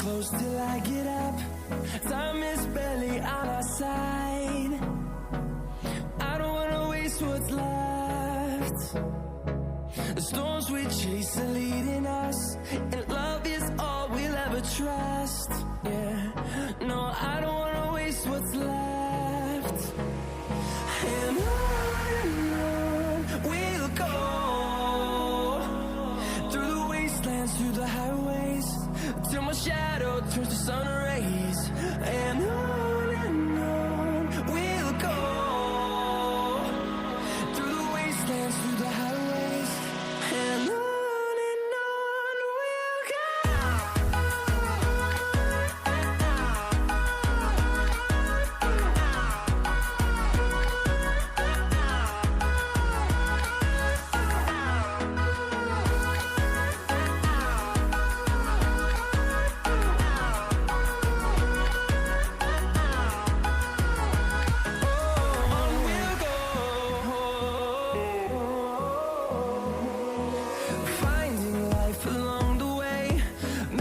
close till I get up. Time is barely on our side. I don't wanna waste what's left. The storms we chase are leading us, and love is all we'll ever trust. Yeah, no, I don't wanna waste what's left. And on we'll go, through the wastelands, through the highways, till my shadow turns to sun rays. And on we'll go, through the wastelands, through the highways, and on we'll go. Finding life along the way,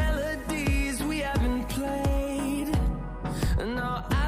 melodies we haven't played. No, I